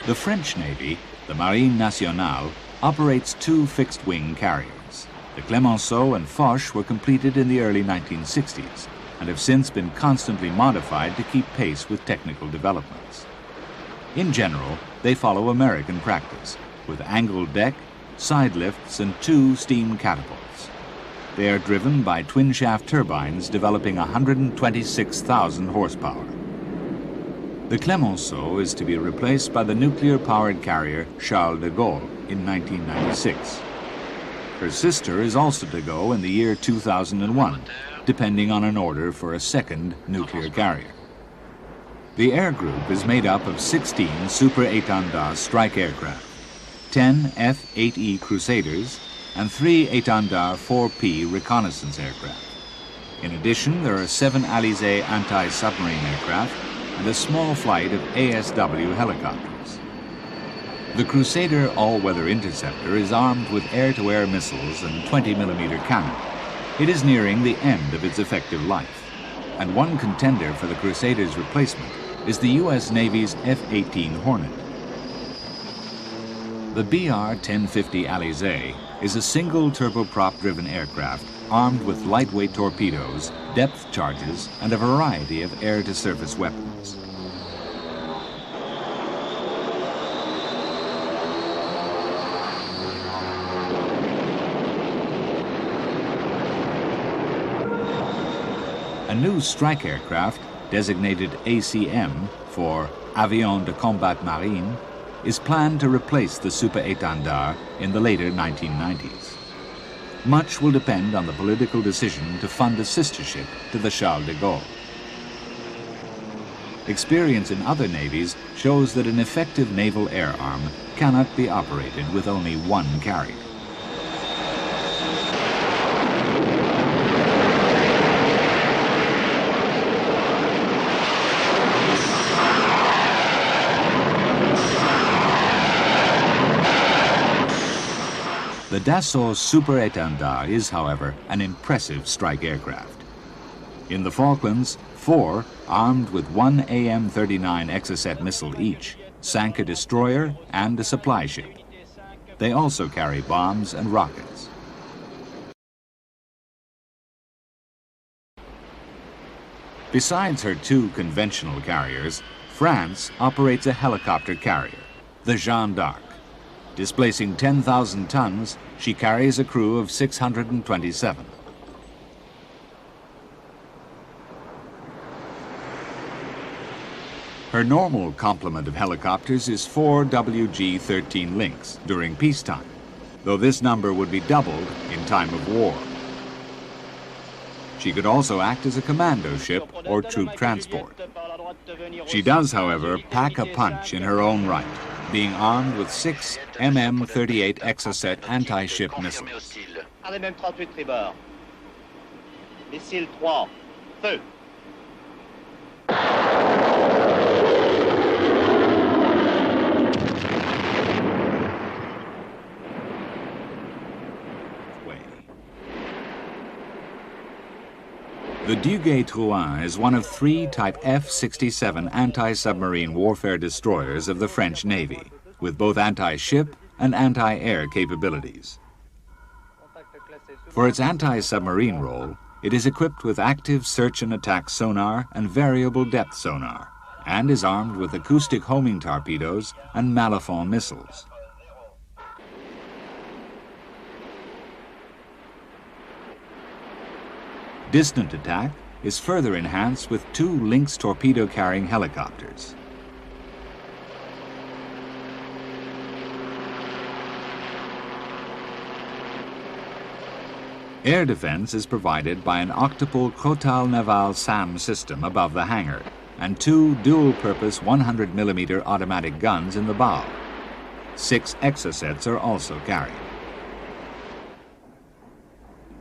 The French Navy, the Marine Nationale, operates two fixed-wing carriers. The Clemenceau and Foch were completed in the early 1960s and have since been constantly modified to keep pace with technical developments. In general, they follow American practice, with angled deck, side lifts, and two steam catapults. They are driven by twin-shaft turbines developing 126,000 horsepower. The Clemenceau is to be replaced by the nuclear-powered carrier Charles de Gaulle in 1996. Her sister is also to go in the year 2001, depending on an order for a second nuclear carrier. The air group is made up of 16 super-étendard strike aircraft, 10 F-8E Crusaders, and 3 étendard 4P reconnaissance aircraft. In addition, there are 7 Alizé anti-submarine aircraft and a small flight of ASW helicopters. The Crusader all-weather interceptor is armed with air-to-air missiles and 20mm cannon. It is nearing the end of its effective life, and one contender for the Crusader's replacement is the U.S. Navy's F-18 Hornet. The BR-1050 Alizé is a single turboprop-driven aircraft armed with lightweight torpedoes, depth charges, and a variety of air-to-surface weapons. A new strike aircraft, designated ACM for Avion de Combat Marine, is planned to replace the super-étendard in the later 1990s. Much will depend on the political decision to fund a sister ship to the Charles de Gaulle. Experience in other navies shows that an effective naval air arm cannot be operated with only one carrier. The Dassault super-étendard is, however, an impressive strike aircraft. In the Falklands, 4, armed with one AM-39 Exocet missile each, sank a destroyer and a supply ship. They also carry bombs and rockets. Besides her two conventional carriers, France operates a helicopter carrier, the Jeanne d'Arc. Displacing 10,000 tons, she carries a crew of 627. Her normal complement of helicopters is 4 WG-13 Lynx during peacetime, though this number would be doubled in time of war. She could also act as a commando ship or troop transport. She does, however, pack a punch in her own right, being armed with 6 MM-38 Exocet anti-ship missiles. Missile 3, feu! The Duguay-Trouin is one of 3 Type F-67 anti-submarine warfare destroyers of the French Navy, with both anti-ship and anti-air capabilities. For its anti-submarine role, it is equipped with active search and attack sonar and variable depth sonar, and is armed with acoustic homing torpedoes and Malafon missiles. Distant attack is further enhanced with 2 Lynx torpedo-carrying helicopters. Air defense is provided by an octuple Crotale Naval SAM system above the hangar and 2 dual-purpose 100mm automatic guns in the bow. 6 Exocets are also carried.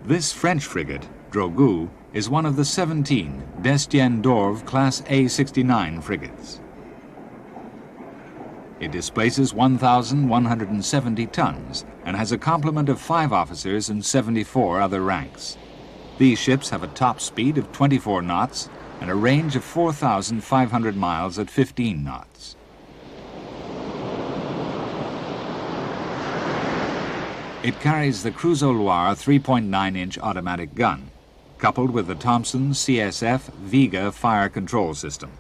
This French frigate, Drogu, is one of the 17 Destienne d'Orve Class A-69 frigates. It displaces 1,170 tons and has a complement of 5 officers and 74 other ranks. These ships have a top speed of 24 knots and a range of 4,500 miles at 15 knots. It carries the Creuse-au-Loir 3.9-inch automatic gun, coupled with the Thompson CSF Vega fire control system.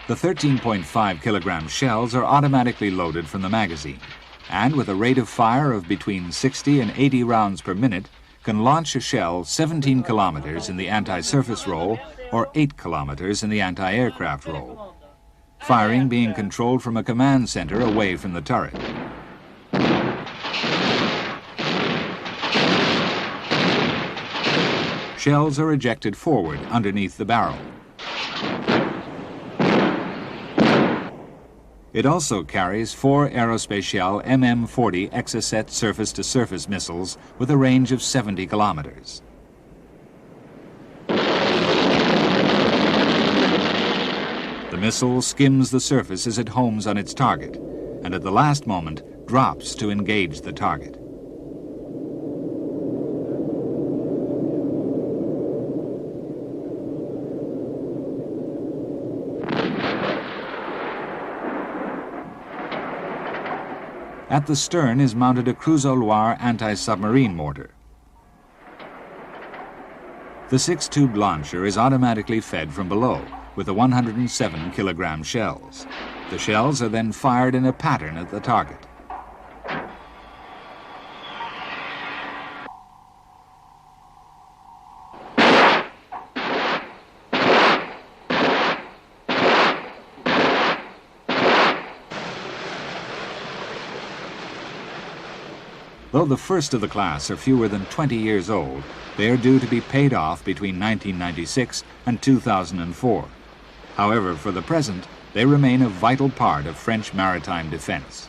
The 13.5-kilogram shells are automatically loaded from the magazine, and with a rate of fire of between 60 and 80 rounds per minute, can launch a shell 17 kilometers in the anti-surface role or 8 kilometers in the anti-aircraft role. Firing being controlled from a command center away from the turret. Shells are ejected forward underneath the barrel. It also carries 4 Aerospatiale MM-40 Exocet surface-to-surface missiles with a range of 70 kilometers. The missile skims the surface as it homes on its target, and at the last moment drops to engage the target. At the stern is mounted a Creuse-au-Loir anti-submarine mortar. The 6-tube launcher is automatically fed from below with the 107-kilogram shells. The shells are then fired in a pattern at the target. Though the first of the class are fewer than 20 years old, they are due to be paid off between 1996 and 2004. However, for the present, they remain a vital part of French maritime defense.